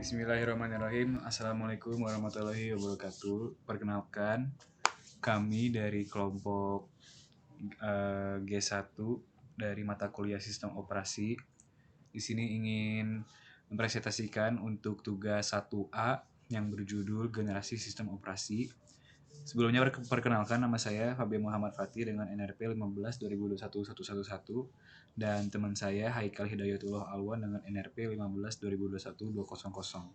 Bismillahirrahmanirrahim. Assalamualaikum warahmatullahi wabarakatuh. Perkenalkan, kami dari kelompok G1 dari mata kuliah Sistem Operasi. Di sini ingin mempresentasikan untuk tugas 1A yang berjudul Generasi Sistem Operasi. Sebelumnya perkenalkan, nama saya Fabian Muhammad Fatih dengan NRP 15/2021-111 dan teman saya Haikal Hidayatullah Alwan dengan NRP 15/2021-200.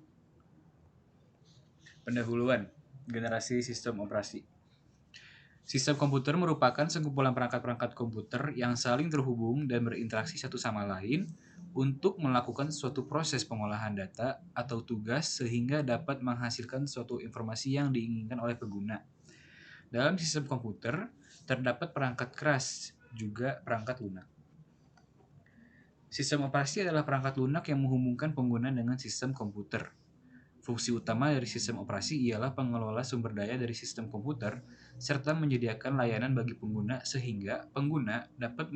Pendahuluan generasi sistem operasi. Sistem komputer merupakan sekumpulan perangkat-perangkat komputer yang saling terhubung dan berinteraksi satu sama lain untuk melakukan suatu proses pengolahan data atau tugas sehingga dapat menghasilkan suatu informasi yang diinginkan oleh pengguna. Dalam sistem komputer terdapat perangkat keras, juga perangkat lunak. Sistem operasi adalah perangkat lunak yang menghubungkan pengguna dengan sistem komputer. Fungsi utama dari sistem operasi ialah pengelola sumber daya dari sistem komputer serta menyediakan layanan bagi pengguna sehingga pengguna dapat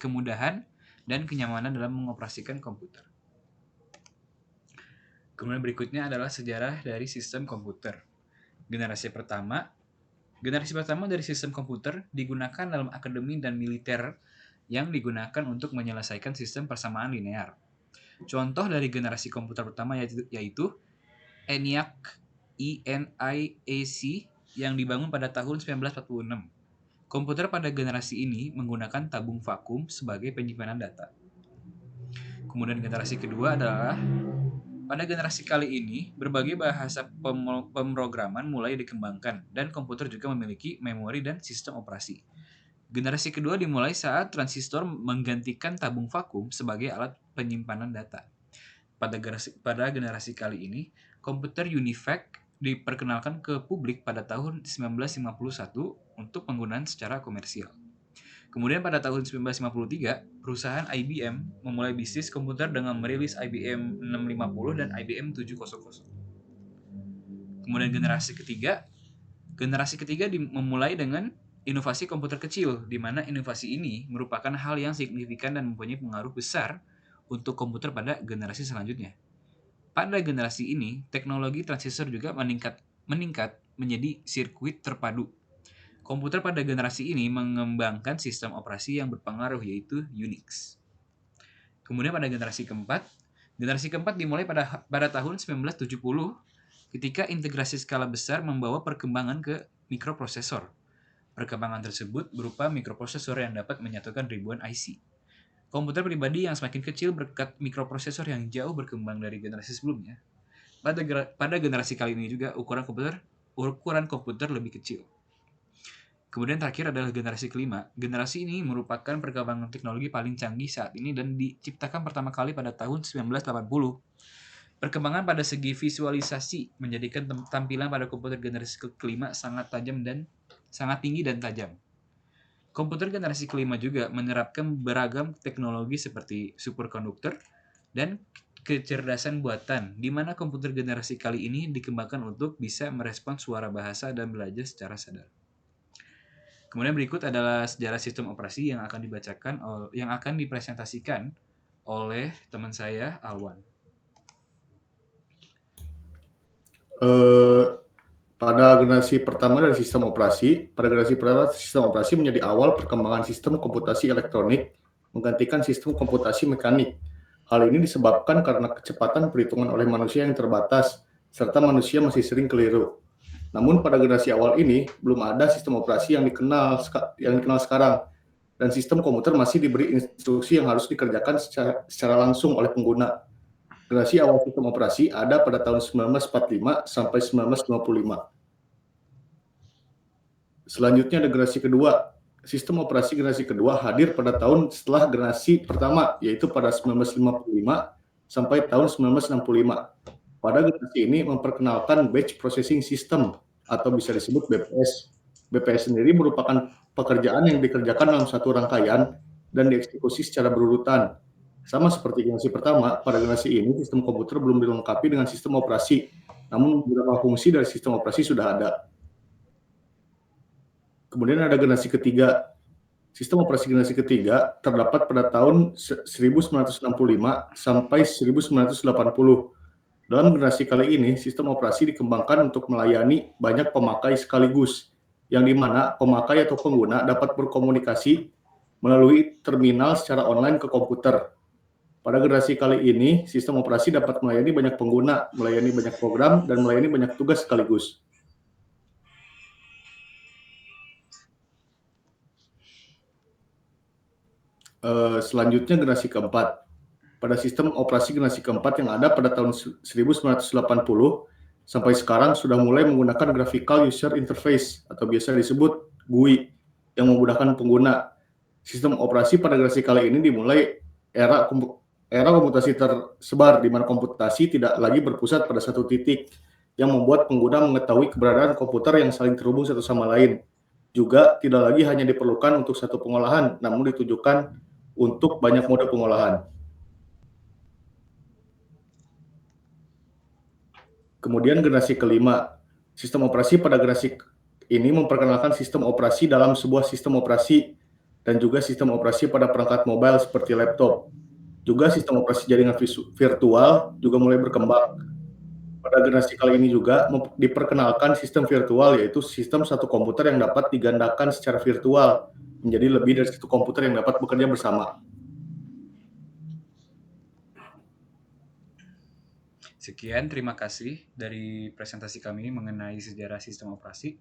kemudahan dan kenyamanan dalam mengoperasikan komputer. Kemudian berikutnya adalah sejarah dari sistem komputer. Generasi pertama dari sistem komputer digunakan dalam akademi dan militer yang digunakan untuk menyelesaikan sistem persamaan linear. Contoh dari generasi komputer pertama yaitu ENIAC yang dibangun pada tahun 1946. Komputer pada generasi ini menggunakan tabung vakum sebagai penyimpanan data. Kemudian generasi kedua adalah pada generasi kali ini berbagai bahasa pemrograman mulai dikembangkan dan komputer juga memiliki memori dan sistem operasi. Generasi kedua dimulai saat transistor menggantikan tabung vakum sebagai alat penyimpanan data. Pada generasi kali ini, komputer UNIVAC diperkenalkan ke publik pada tahun 1951 untuk penggunaan secara komersial. Kemudian pada tahun 1953, perusahaan IBM memulai bisnis komputer dengan merilis IBM 650 dan IBM 700. Kemudian generasi ketiga memulai dengan inovasi komputer kecil, di mana inovasi ini merupakan hal yang signifikan dan mempunyai pengaruh besar untuk komputer pada generasi selanjutnya. Pada generasi ini, teknologi transistor juga meningkat menjadi sirkuit terpadu. Komputer pada generasi ini mengembangkan sistem operasi yang berpengaruh yaitu Unix. Kemudian pada generasi keempat dimulai pada tahun 1970 ketika integrasi skala besar membawa perkembangan ke mikroprosesor. Perkembangan tersebut berupa mikroprosesor yang dapat menyatukan ribuan IC. Komputer pribadi yang semakin kecil berkat mikroprosesor yang jauh berkembang dari generasi sebelumnya. Pada generasi kali ini juga ukuran komputer lebih kecil. Kemudian terakhir adalah generasi kelima. Generasi ini merupakan perkembangan teknologi paling canggih saat ini dan diciptakan pertama kali pada tahun 1980. Perkembangan pada segi visualisasi menjadikan tampilan pada komputer generasi kelima sangat tinggi dan tajam. Komputer generasi kelima juga menerapkan beragam teknologi seperti superkonduktor dan kecerdasan buatan, di mana komputer generasi kali ini dikembangkan untuk bisa merespons suara bahasa dan belajar secara sadar. Kemudian berikut adalah sejarah sistem operasi yang akan dipresentasikan oleh teman saya Alwan. Pada generasi pertama dari sistem operasi menjadi awal perkembangan sistem komputasi elektronik menggantikan sistem komputasi mekanik. Hal ini disebabkan karena kecepatan perhitungan oleh manusia yang terbatas, serta manusia masih sering keliru. Namun pada generasi awal ini, belum ada sistem operasi yang dikenal sekarang, dan sistem komputer masih diberi instruksi yang harus dikerjakan secara langsung oleh pengguna. Generasi awal sistem operasi ada pada tahun 1945 sampai 1955. Selanjutnya ada generasi kedua. Sistem operasi generasi kedua hadir pada tahun setelah generasi pertama, yaitu pada 1955 sampai tahun 1965. Pada generasi ini memperkenalkan Batch Processing System atau bisa disebut BPS. BPS sendiri merupakan pekerjaan yang dikerjakan dalam satu rangkaian dan dieksekusi secara berurutan. Sama seperti generasi pertama, pada generasi ini sistem komputer belum dilengkapi dengan sistem operasi, namun beberapa fungsi dari sistem operasi sudah ada. Kemudian ada generasi ketiga. Sistem operasi generasi ketiga terdapat pada tahun 1965 sampai 1980. Dalam generasi kali ini, sistem operasi dikembangkan untuk melayani banyak pemakai sekaligus, yang di mana pemakai atau pengguna dapat berkomunikasi melalui terminal secara online ke komputer. Pada generasi kali ini, sistem operasi dapat melayani banyak pengguna, melayani banyak program, dan melayani banyak tugas sekaligus. Selanjutnya generasi keempat. Pada sistem operasi generasi keempat yang ada pada tahun 1980 sampai sekarang sudah mulai menggunakan Graphical User Interface atau biasa disebut GUI yang memudahkan pengguna. Sistem operasi pada generasi kali ini dimulai era komputasi tersebar di mana komputasi tidak lagi berpusat pada satu titik yang membuat pengguna mengetahui keberadaan komputer yang saling terhubung satu sama lain. Juga tidak lagi hanya diperlukan untuk satu pengolahan, namun ditujukan untuk banyak mode pengolahan. Kemudian generasi kelima, sistem operasi pada generasi ini memperkenalkan sistem operasi dalam sebuah sistem operasi dan juga sistem operasi pada perangkat mobile seperti laptop. Juga sistem operasi jaringan virtual juga mulai berkembang. Pada generasi kali ini juga diperkenalkan sistem virtual, yaitu sistem satu komputer yang dapat digandakan secara virtual menjadi lebih dari satu komputer yang dapat bekerja bersama. Sekian, terima kasih dari presentasi kami mengenai sejarah sistem operasi.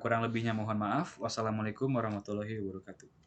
Kurang lebihnya mohon maaf. Wassalamualaikum warahmatullahi wabarakatuh.